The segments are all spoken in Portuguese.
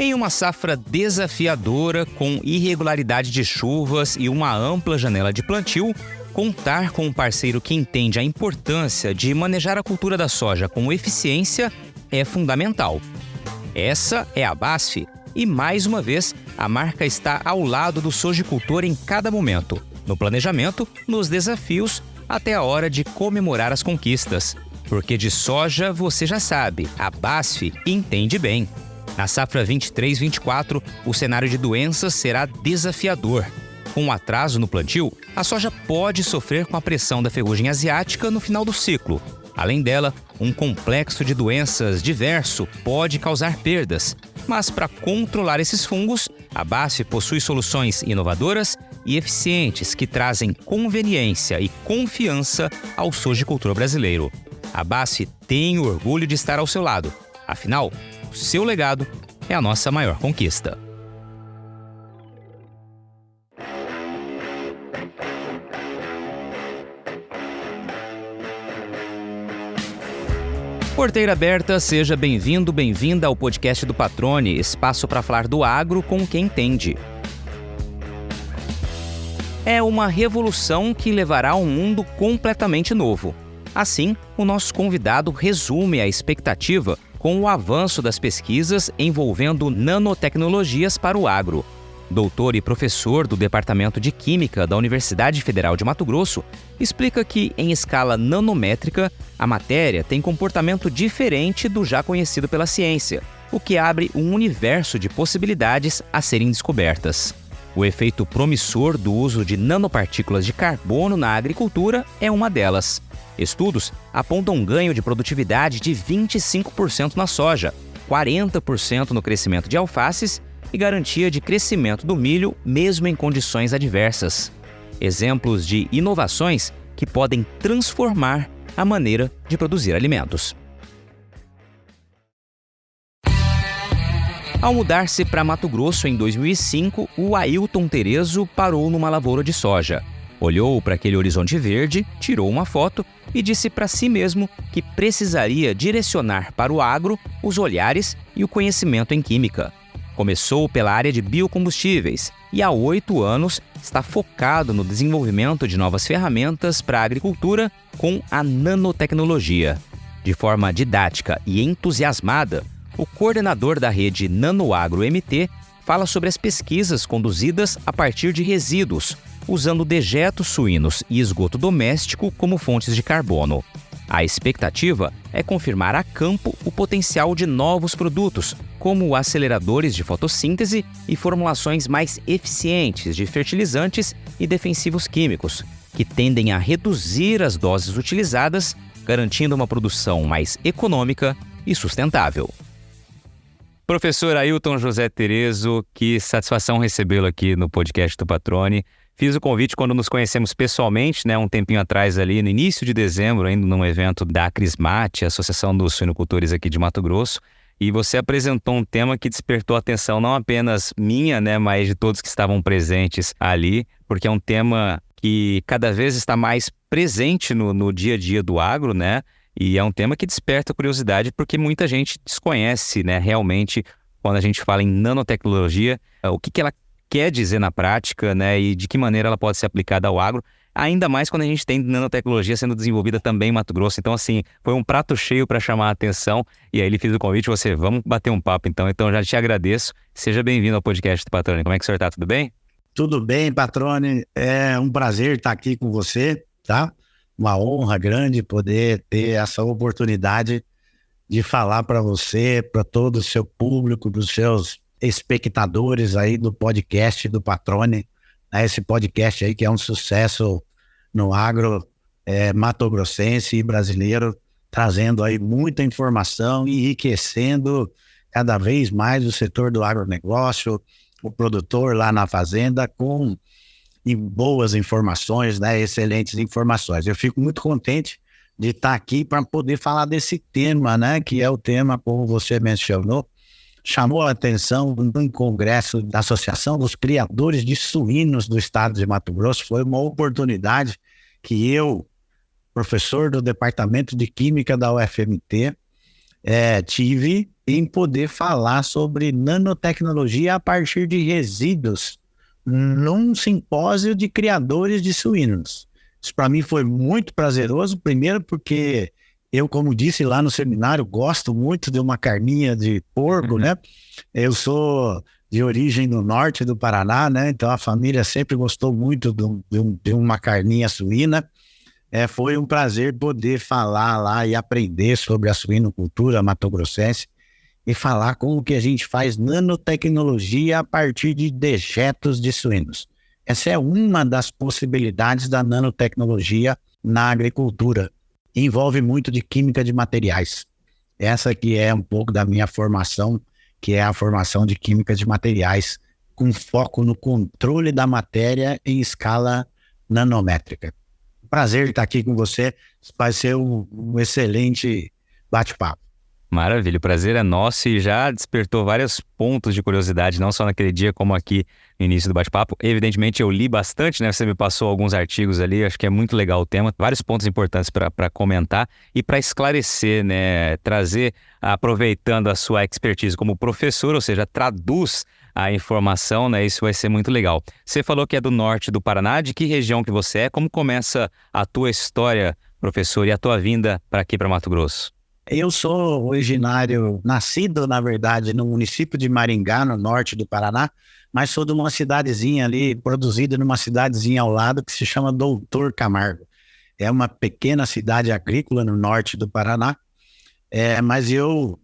Em uma safra desafiadora, com irregularidade de chuvas e uma ampla janela de plantio, contar com um parceiro que entende a importância de manejar a cultura da soja com eficiência é fundamental. Essa é a BASF e, mais uma vez, a marca está ao lado do sojicultor em cada momento, no planejamento, nos desafios, até a hora de comemorar as conquistas. Porque de soja, você já sabe, a BASF entende bem. Na safra 23-24, o cenário de doenças será desafiador. Com um atraso no plantio, a soja pode sofrer com a pressão da ferrugem asiática no final do ciclo. Além dela, um complexo de doenças diverso pode causar perdas. Mas para controlar esses fungos, a BASF possui soluções inovadoras e eficientes que trazem conveniência e confiança ao sojicultor brasileiro. A BASF tem o orgulho de estar ao seu lado. Afinal, o seu legado é a nossa maior conquista. Porteira aberta, seja bem-vindo, bem-vinda ao podcast do Patrone, espaço para falar do agro com quem entende. É uma revolução que levará a um mundo completamente novo. Assim, o nosso convidado resume a expectativa com o avanço das pesquisas envolvendo nanotecnologias para o agro. Doutor e professor do Departamento de Química da Universidade Federal de Mato Grosso, explica que, em escala nanométrica, a matéria tem comportamento diferente do já conhecido pela ciência, o que abre um universo de possibilidades a serem descobertas. O efeito promissor do uso de nanopartículas de carbono na agricultura é uma delas. Estudos apontam um ganho de produtividade de 25% na soja, 40% no crescimento de alfaces e garantia de crescimento do milho mesmo em condições adversas. Exemplos de inovações que podem transformar a maneira de produzir alimentos. Ao mudar-se para Mato Grosso em 2005, o Ailton Terezo parou numa lavoura de soja. Olhou para aquele horizonte verde, tirou uma foto e disse para si mesmo que precisaria direcionar para o agro os olhares e o conhecimento em química. Começou pela área de biocombustíveis e há 8 anos está focado no desenvolvimento de novas ferramentas para a agricultura com a nanotecnologia. De forma didática e entusiasmada, o coordenador da rede NanoAgro MT fala sobre as pesquisas conduzidas a partir de resíduos, usando dejetos suínos e esgoto doméstico como fontes de carbono. A expectativa é confirmar a campo o potencial de novos produtos, como aceleradores de fotossíntese e formulações mais eficientes de fertilizantes e defensivos químicos, que tendem a reduzir as doses utilizadas, garantindo uma produção mais econômica e sustentável. Professor Ailton José Terezo, que satisfação recebê-lo aqui no podcast do Patrone. Fiz o convite quando nos conhecemos pessoalmente, um tempinho atrás ali, no início de dezembro, ainda num evento da Acrismate, Associação dos Suinocultores aqui de Mato Grosso, e você apresentou um tema que despertou a atenção não apenas minha, mas de todos que estavam presentes ali, porque é um tema que cada vez está mais presente no dia a dia do agro, e é um tema que desperta curiosidade porque muita gente desconhece, realmente, quando a gente fala em nanotecnologia, o que ela quer dizer na prática, e de que maneira ela pode ser aplicada ao agro, ainda mais quando a gente tem nanotecnologia sendo desenvolvida também em Mato Grosso. Então, assim, foi um prato cheio para chamar a atenção, e aí ele fez o convite, vamos bater um papo então já te agradeço. Seja bem-vindo ao podcast do Patrone. Como é que o senhor está? Tudo bem? Tudo bem, Patrone. É um prazer estar aqui com você, tá? Uma honra grande poder ter essa oportunidade de falar para você, para todo o seu público, para os seus espectadores aí do podcast do Patrone, esse podcast aí que é um sucesso no agro matogrossense e brasileiro, trazendo aí muita informação e enriquecendo cada vez mais o setor do agronegócio, o produtor lá na fazenda com boas informações, excelentes informações. Eu fico muito contente de estar aqui para poder falar desse tema, que é o tema, como você mencionou, chamou a atenção no congresso da Associação dos Criadores de Suínos do Estado de Mato Grosso. Foi uma oportunidade que eu, professor do Departamento de Química da UFMT, tive em poder falar sobre nanotecnologia a partir de resíduos num simpósio de criadores de suínos. Isso para mim foi muito prazeroso, primeiro porque eu, como disse lá no seminário, gosto muito de uma carninha de porco, né? Eu sou de origem do norte do Paraná, né? Então a família sempre gostou muito de uma carninha suína. Foi um prazer poder falar lá e aprender sobre a suinocultura mato-grossense e falar como que a gente faz nanotecnologia a partir de dejetos de suínos. Essa é uma das possibilidades da nanotecnologia na agricultura. Envolve muito de química de materiais. Essa que é um pouco da minha formação, que é a formação de química de materiais, com foco no controle da matéria em escala nanométrica. Prazer estar aqui com você, vai ser um excelente bate-papo. Maravilha, o prazer é nosso e já despertou vários pontos de curiosidade, não só naquele dia como aqui no início do bate-papo. Evidentemente eu li bastante, né? Você me passou alguns artigos ali, acho que é muito legal o tema, vários pontos importantes para comentar e para esclarecer, né? Trazer, aproveitando a sua expertise como professor, ou seja, traduz a informação, né? Isso vai ser muito legal. Você falou que é do norte do Paraná, de que região que você é? Como começa a tua história, professor, e a tua vinda para aqui, para Mato Grosso? Eu sou originário, nascido, na verdade, no município de Maringá, no norte do Paraná, mas sou de uma cidadezinha ali, produzida numa cidadezinha ao lado, que se chama Doutor Camargo. É uma pequena cidade agrícola no norte do Paraná, mas eu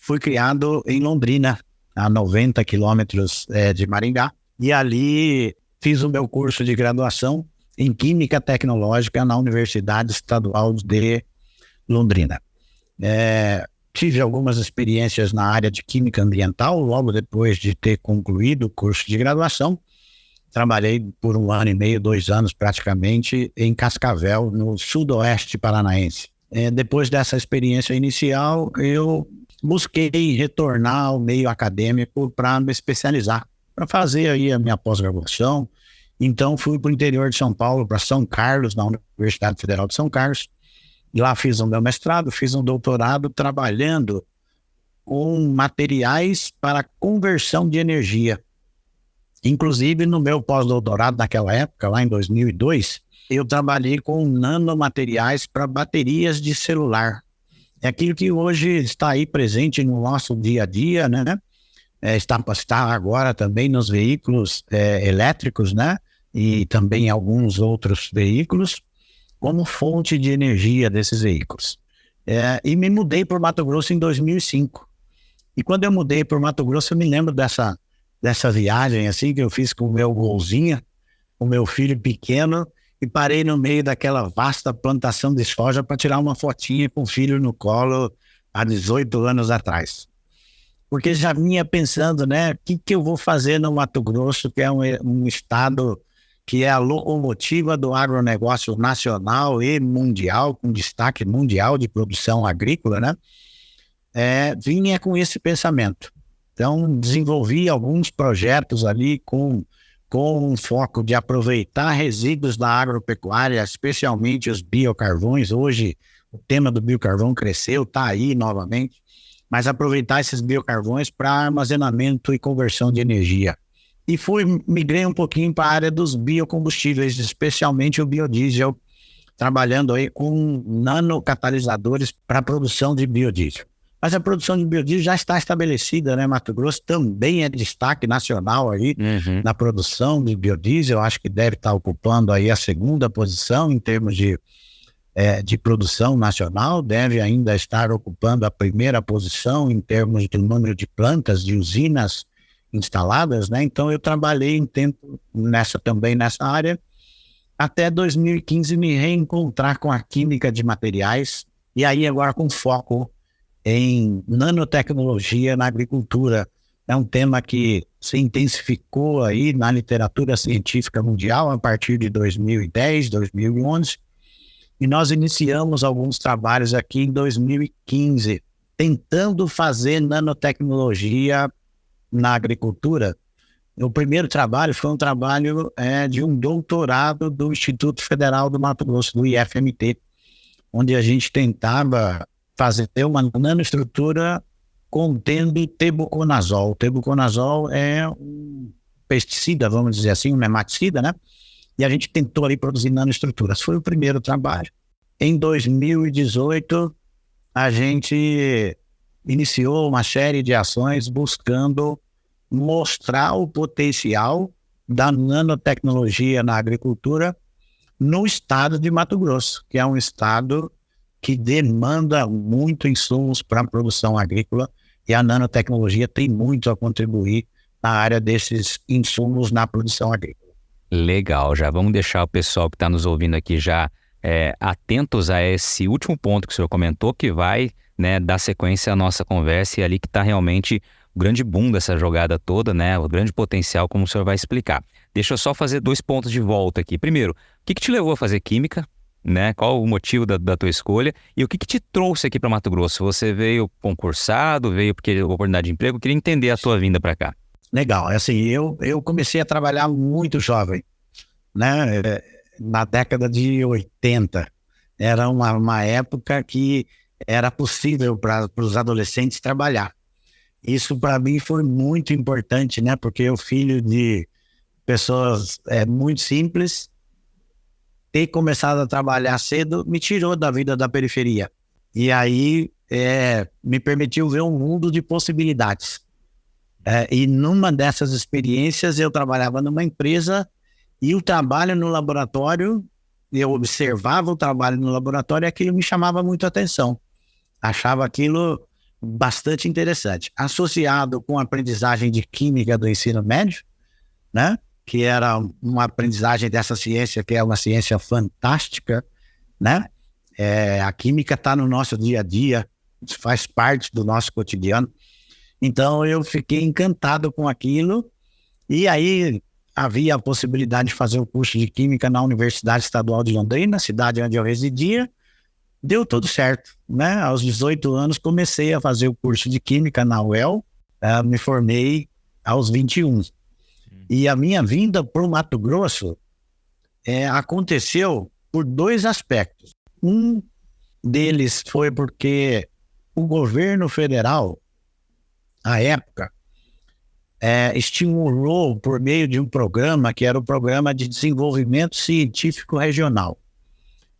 fui criado em Londrina, a 90 quilômetros de Maringá, e ali fiz o meu curso de graduação em Química Tecnológica na Universidade Estadual de Londrina. Tive algumas experiências na área de química ambiental, logo depois de ter concluído o curso de graduação. Trabalhei por 1 ano e meio, 2 anos praticamente, em Cascavel, no sudoeste paranaense. Depois dessa experiência inicial, eu busquei retornar ao meio acadêmico para me especializar, para fazer aí a minha pós-graduação. Então fui para o interior de São Paulo, para São Carlos, na Universidade Federal de São Carlos. Lá fiz o meu mestrado, fiz um doutorado trabalhando com materiais para conversão de energia. Inclusive, no meu pós-doutorado, naquela época, lá em 2002, eu trabalhei com nanomateriais para baterias de celular. É aquilo que hoje está aí presente no nosso dia a dia, né? Está agora também nos veículos elétricos, né? E também alguns outros veículos, como fonte de energia desses veículos. E me mudei para o Mato Grosso em 2005. E quando eu mudei para o Mato Grosso, eu me lembro dessa viagem assim que eu fiz com o meu golzinho, com o meu filho pequeno, e parei no meio daquela vasta plantação de soja para tirar uma fotinha com o filho no colo há 18 anos atrás. Porque já vinha pensando, né, o que eu vou fazer no Mato Grosso, que é um estado que é a locomotiva do agronegócio nacional e mundial, com destaque mundial de produção agrícola, né? Vinha com esse pensamento. Então, desenvolvi alguns projetos ali com um foco de aproveitar resíduos da agropecuária, especialmente os biocarvões. Hoje, o tema do biocarvão cresceu, está aí novamente, mas aproveitar esses biocarvões para armazenamento e conversão de energia. E migrei um pouquinho para a área dos biocombustíveis, especialmente o biodiesel, trabalhando aí com nanocatalisadores para a produção de biodiesel. Mas a produção de biodiesel já está estabelecida, né? Mato Grosso também é destaque nacional aí na produção de biodiesel. Acho que deve estar ocupando aí a 2ª posição em termos de produção nacional, deve ainda estar ocupando a 1ª posição em termos de número de plantas, de usinas instaladas, né? Então eu trabalhei um tempo nessa área, até 2015 me reencontrar com a química de materiais, e aí agora com foco em nanotecnologia na agricultura. É um tema que se intensificou aí na literatura científica mundial a partir de 2010, 2011, e nós iniciamos alguns trabalhos aqui em 2015, tentando fazer nanotecnologia na agricultura. O primeiro trabalho foi um trabalho de um doutorado do Instituto Federal do Mato Grosso, do IFMT, onde a gente tentava fazer uma nanoestrutura contendo tebuconazol. O tebuconazol é um pesticida, vamos dizer assim, um nematicida, né? E a gente tentou ali produzir nanoestruturas. Foi o primeiro trabalho. Em 2018, a gente iniciou uma série de ações buscando mostrar o potencial da nanotecnologia na agricultura no estado de Mato Grosso, que é um estado que demanda muito insumos para a produção agrícola, e a nanotecnologia tem muito a contribuir na área desses insumos na produção agrícola. Legal, já vamos deixar o pessoal que está nos ouvindo aqui já atentos a esse último ponto que o senhor comentou, que vai, né, dar sequência à nossa conversa, e ali que está realmente o grande boom dessa jogada toda, né, o grande potencial, como o senhor vai explicar. Deixa eu só fazer 2 pontos de volta aqui. Primeiro, o que te levou a fazer química? Né? Qual o motivo da tua escolha? E o que te trouxe aqui para Mato Grosso? Você veio concursado, veio porque oportunidade de emprego? Eu queria entender a tua vinda para cá. Legal, assim, eu comecei a trabalhar muito jovem, né? Na década de 80. Era uma época que era possível para os adolescentes trabalhar. Isso para mim foi muito importante, né? Porque eu, filho de pessoas muito simples, ter começado a trabalhar cedo me tirou da vida da periferia. E aí me permitiu ver um mundo de possibilidades. E numa dessas experiências eu trabalhava numa empresa, e o trabalho no laboratório, eu observava o trabalho no laboratório, e aquilo me chamava muito a atenção. Achava aquilo bastante interessante. Associado com a aprendizagem de química do ensino médio, né? Que era uma aprendizagem dessa ciência, que é uma ciência fantástica, né? A química está no nosso dia a dia, faz parte do nosso cotidiano. Então eu fiquei encantado com aquilo, e aí havia a possibilidade de fazer o curso de Química na Universidade Estadual de Londrina, cidade onde eu residia. Deu tudo certo, né? Aos 18 anos comecei a fazer o curso de Química na UEL, me formei aos 21. E a minha vinda para o Mato Grosso aconteceu por 2 aspectos. Um deles foi porque o governo federal, à época, estimulou por meio de um programa que era o Programa de Desenvolvimento Científico Regional.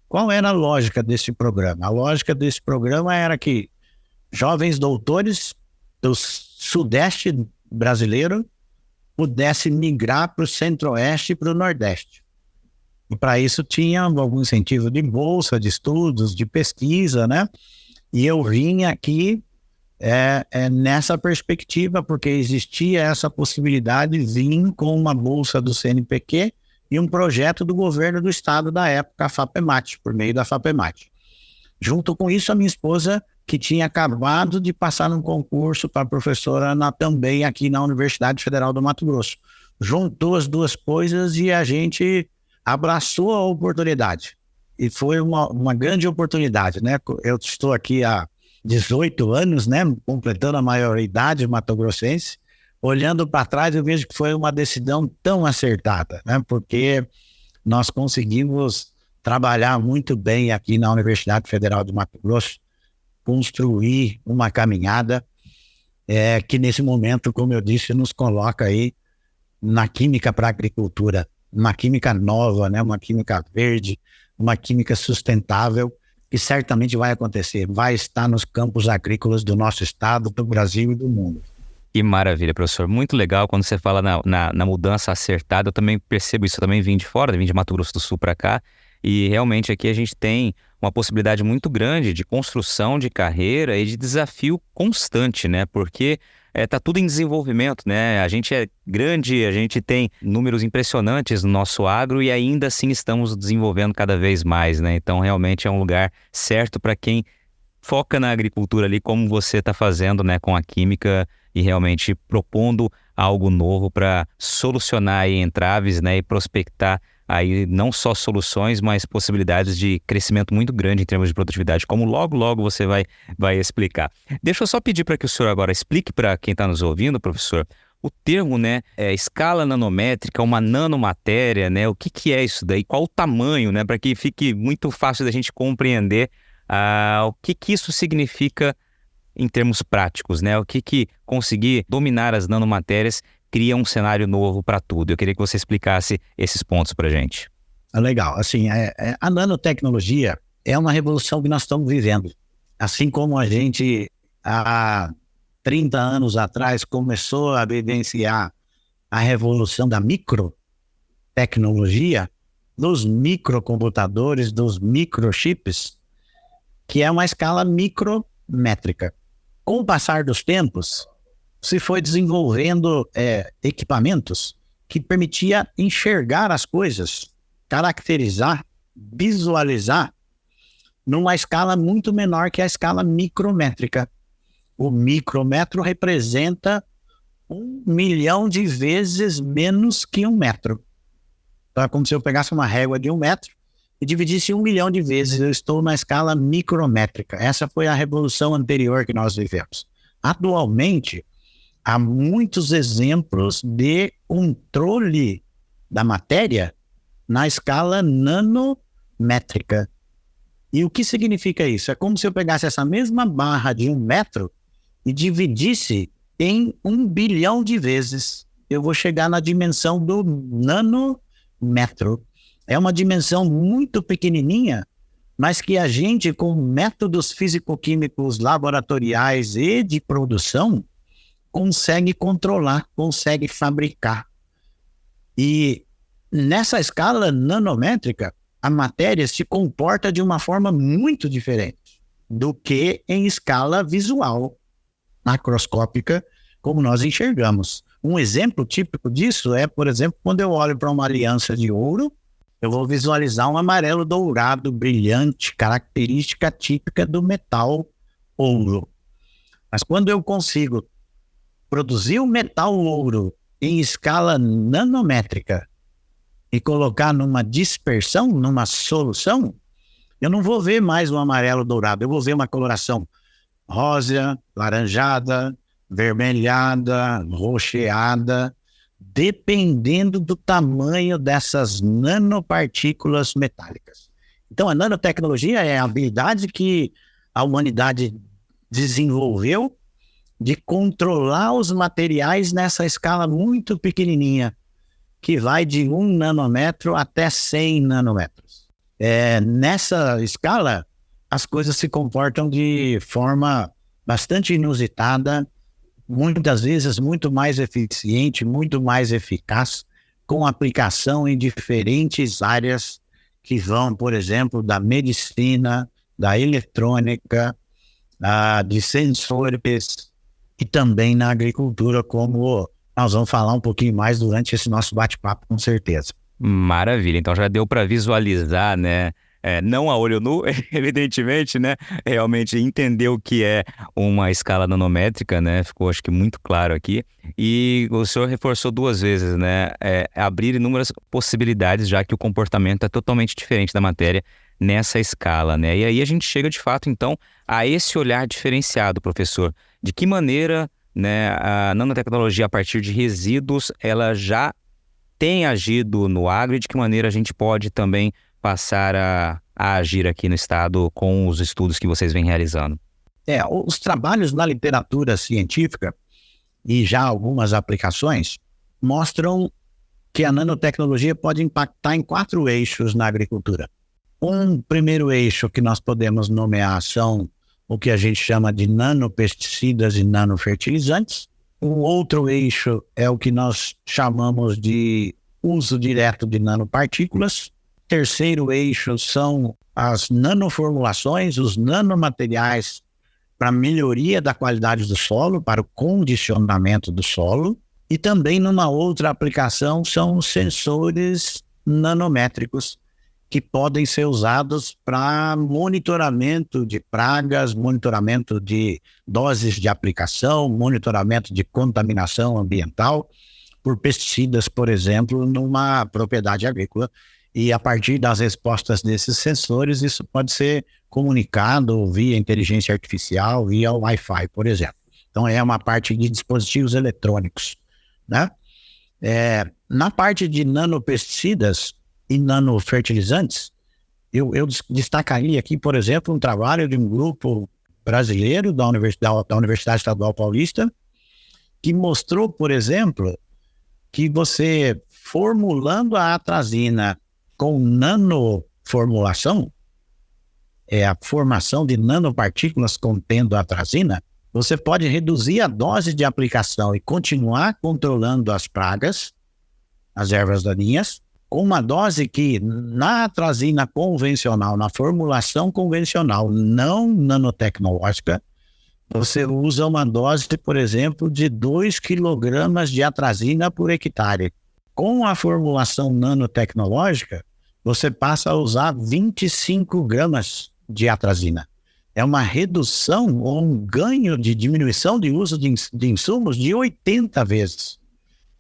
Qual era a lógica desse programa? A lógica desse programa era que jovens doutores do Sudeste brasileiro pudessem migrar para o Centro-Oeste e para o Nordeste. E para isso tinha algum incentivo de bolsa, de estudos, de pesquisa, né? E eu vim aqui nessa perspectiva, porque existia essa possibilidade, vim com uma bolsa do CNPq e um projeto do governo do estado da época, a FAPEMAT, por meio da FAPEMAT. Junto com isso, a minha esposa, que tinha acabado de passar num concurso para professora também aqui na Universidade Federal do Mato Grosso. Juntou as 2 coisas e a gente abraçou a oportunidade. E foi uma grande oportunidade, né? Eu estou aqui há 18 anos, né? Completando a maioridade mato-grossense. Olhando para trás, eu vejo que foi uma decisão tão acertada, né? Porque nós conseguimos trabalhar muito bem aqui na Universidade Federal do Mato Grosso, construir uma caminhada que nesse momento, como eu disse, nos coloca aí na química para a agricultura, uma química nova, né? Uma química verde, uma química sustentável, que certamente vai acontecer, vai estar nos campos agrícolas do nosso estado, do Brasil e do mundo. Que maravilha, professor. Muito legal quando você fala na mudança acertada. Eu também percebo isso, eu também vim de fora, vim de Mato Grosso do Sul para cá. E realmente aqui a gente tem uma possibilidade muito grande de construção de carreira e de desafio constante, né? Porque tá tudo em desenvolvimento, né? A gente é grande, a gente tem números impressionantes no nosso agro e ainda assim estamos desenvolvendo cada vez mais, né? Então realmente é um lugar certo para quem foca na agricultura ali, como você está fazendo, né, com a química, e realmente propondo algo novo para solucionar aí entraves, né, e prospectar aí não só soluções, mas possibilidades de crescimento muito grande em termos de produtividade, como logo você vai explicar. Deixa eu só pedir para que o senhor agora explique para quem está nos ouvindo, professor, o termo, né, escala nanométrica, uma nanomatéria, né, o que é isso daí, qual o tamanho, né, para que fique muito fácil da gente compreender O que isso significa em termos práticos, né? O que conseguir dominar as nanomatérias cria um cenário novo para tudo. Eu queria que você explicasse esses pontos para a gente. Legal. Assim, a nanotecnologia é uma revolução que nós estamos vivendo. Assim como a gente, há 30 anos atrás, começou a vivenciar a revolução da microtecnologia, dos microcomputadores, dos microchips, que é uma escala micrométrica. Com o passar dos tempos, se foi desenvolvendo equipamentos que permitia enxergar as coisas, caracterizar, visualizar numa escala muito menor que a escala micrométrica. O micrômetro representa 1 milhão de vezes menos que 1 metro. Então é como se eu pegasse uma régua de 1 metro e dividisse 1 milhão de vezes. Eu estou na escala micrométrica. Essa foi a revolução anterior que nós vivemos. Atualmente, há muitos exemplos de controle da matéria na escala nanométrica. E o que significa isso? É como se eu pegasse essa mesma barra de 1 metro e dividisse em 1 bilhão de vezes. Eu vou chegar na dimensão do nanômetro. É uma dimensão muito pequenininha, mas que a gente, com métodos físico-químicos laboratoriais e de produção, consegue controlar, consegue fabricar. E nessa escala nanométrica, a matéria se comporta de uma forma muito diferente do que em escala visual, macroscópica, como nós enxergamos. Um exemplo típico disso é, por exemplo, quando eu olho para uma aliança de ouro, eu vou visualizar um amarelo dourado, brilhante, característica típica do metal ouro. Mas quando eu consigo produzir o metal ouro em escala nanométrica e colocar numa dispersão, numa solução, eu não vou ver mais um amarelo dourado, eu vou ver uma coloração rosa, laranjada, vermelhada, roxeada, dependendo do tamanho dessas nanopartículas metálicas. Então, a nanotecnologia é a habilidade que a humanidade desenvolveu de controlar os materiais nessa escala muito pequenininha, que vai de 1 nanômetro até 100 nanômetros. Nessa escala, as coisas se comportam de forma bastante inusitada, muitas vezes muito mais eficiente, muito mais eficaz, com aplicação em diferentes áreas que vão, por exemplo, da medicina, da eletrônica, de sensores e também na agricultura, como nós vamos falar um pouquinho mais durante esse nosso bate-papo, com certeza. Maravilha, então já deu para visualizar, né? Não a olho nu, evidentemente, né? Realmente entender o que é uma escala nanométrica, né? Ficou, acho que, muito claro aqui. E o senhor reforçou 2 vezes, né? Abrir inúmeras possibilidades, já que o comportamento é totalmente diferente da matéria nessa escala, né? E aí a gente chega, de fato, então, a esse olhar diferenciado, professor. De que maneira, né, a nanotecnologia, a partir de resíduos, ela já tem agido no agro e de que maneira a gente pode também passar a agir aqui no estado com os estudos que vocês vêm realizando? Os trabalhos na literatura científica e já algumas aplicações mostram que a nanotecnologia pode impactar em 4 eixos na agricultura. Um primeiro eixo que nós podemos nomear são o que a gente chama de nanopesticidas e nanofertilizantes. O outro eixo é o que nós chamamos de uso direto de nanopartículas. Terceiro eixo são as nanoformulações, os nanomateriais para melhoria da qualidade do solo, para o condicionamento do solo. E também, numa outra aplicação, são os sensores nanométricos, que podem ser usados para monitoramento de pragas, monitoramento de doses de aplicação, monitoramento de contaminação ambiental por pesticidas, por exemplo, numa propriedade agrícola. E a partir das respostas desses sensores, isso pode ser comunicado via inteligência artificial, via Wi-Fi, por exemplo. Então, é uma parte de dispositivos eletrônicos, né? Na parte de nanopesticidas e nanofertilizantes, Eu destacaria aqui, por exemplo, um trabalho de um grupo brasileiro da Universidade Estadual Paulista, que mostrou, por exemplo, que você formulando a atrazina com nanoformulação, a formação de nanopartículas contendo a atrazina, você pode reduzir a dose de aplicação e continuar controlando as pragas, as ervas daninhas, com uma dose que na atrazina convencional, na formulação convencional, não nanotecnológica, você usa uma dose, por exemplo, de 2 kg de atrazina por hectare. Com a formulação nanotecnológica, você passa a usar 25 gramas de atrazina. É uma redução ou um ganho de diminuição de uso de insumos de 80 vezes.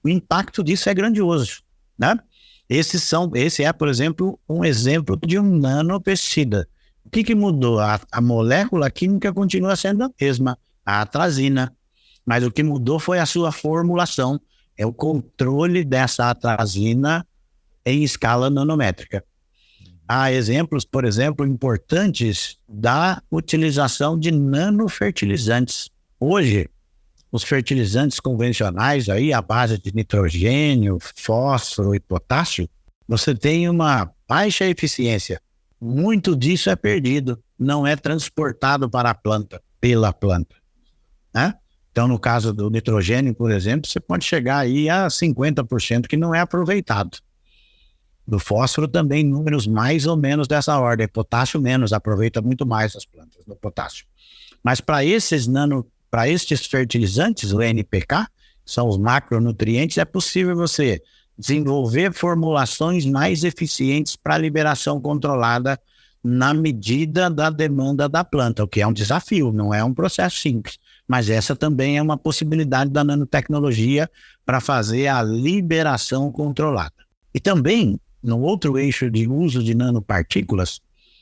O impacto disso é grandioso, né? Esse é, por exemplo, um exemplo de um nanopesticida. O que mudou? A molécula química continua sendo a mesma, a atrazina, mas o que mudou foi a sua formulação, é o controle dessa atrazina em escala nanométrica. Há exemplos, por exemplo, importantes da utilização de nanofertilizantes. Hoje, os fertilizantes convencionais, aí, à base de nitrogênio, fósforo e potássio, você tem uma baixa eficiência. Muito disso é perdido, não é transportado para a planta, pela planta, né? Então, no caso do nitrogênio, por exemplo, você pode chegar aí a 50% que não é aproveitado. Do fósforo também, números mais ou menos dessa ordem. Potássio menos, aproveita muito mais as plantas do potássio. Mas para estes fertilizantes, o NPK, são os macronutrientes, é possível você desenvolver formulações mais eficientes para liberação controlada na medida da demanda da planta, o que é um desafio, não é um processo simples. Mas essa também é uma possibilidade da nanotecnologia para fazer a liberação controlada. E também, no outro eixo de uso de nanopartículas,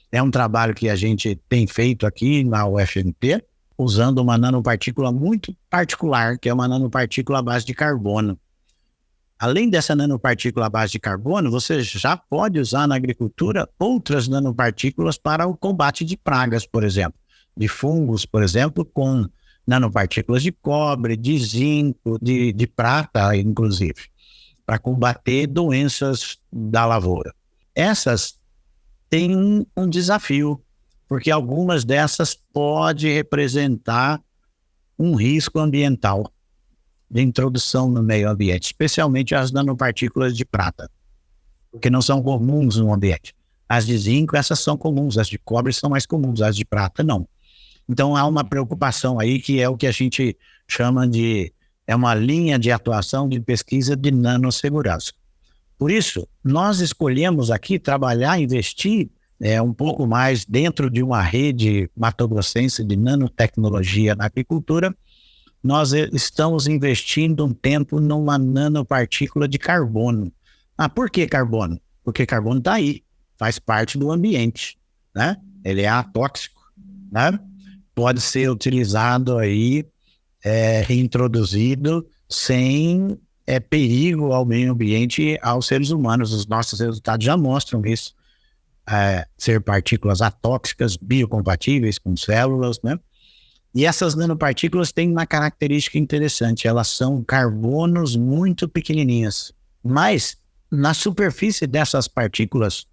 é um trabalho que a gente tem feito aqui na UFMT, usando uma nanopartícula muito particular, que é uma nanopartícula à base de carbono. Além dessa nanopartícula à base de carbono, você já pode usar na agricultura outras nanopartículas para o combate de pragas, por exemplo, de fungos, por exemplo, com nanopartículas de cobre, de zinco, de prata, inclusive, para combater doenças da lavoura. Essas têm um desafio, porque algumas dessas podem representar um risco ambiental de introdução no meio ambiente, especialmente as nanopartículas de prata, porque não são comuns no ambiente. As de zinco, essas são comuns, as de cobre são mais comuns, as de prata não. Então há uma preocupação aí que é o que a gente chama de, é uma linha de atuação de pesquisa de nanossegurança. Por isso, nós escolhemos aqui trabalhar, investir um pouco mais dentro de uma rede matogrossense de nanotecnologia na agricultura. Nós estamos investindo um tempo numa nanopartícula de carbono. Por que carbono? Porque carbono está aí, faz parte do ambiente, né? Ele é atóxico, né? Pode ser utilizado aí, reintroduzido sem perigo ao meio ambiente e aos seres humanos. Os nossos resultados já mostram isso. Ser partículas atóxicas, biocompatíveis com células, né? E essas nanopartículas têm uma característica interessante, elas são carbonos muito pequenininhas, mas na superfície dessas partículas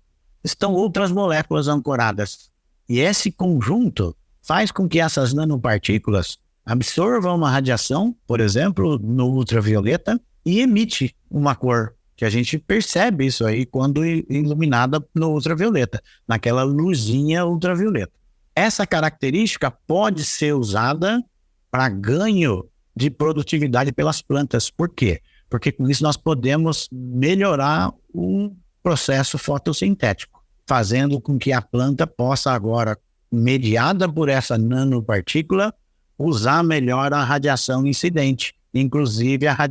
estão outras moléculas ancoradas. E esse conjunto faz com que essas nanopartículas absorvam uma radiação, por exemplo, no ultravioleta, e emite uma cor, que a gente percebe isso aí quando iluminada no ultravioleta, naquela luzinha ultravioleta. Essa característica pode ser usada para ganho de produtividade pelas plantas. Por quê? Porque com isso nós podemos melhorar o processo fotossintético, fazendo com que a planta possa agora, mediada por essa nanopartícula, usar melhor a radiação incidente, inclusive a radiação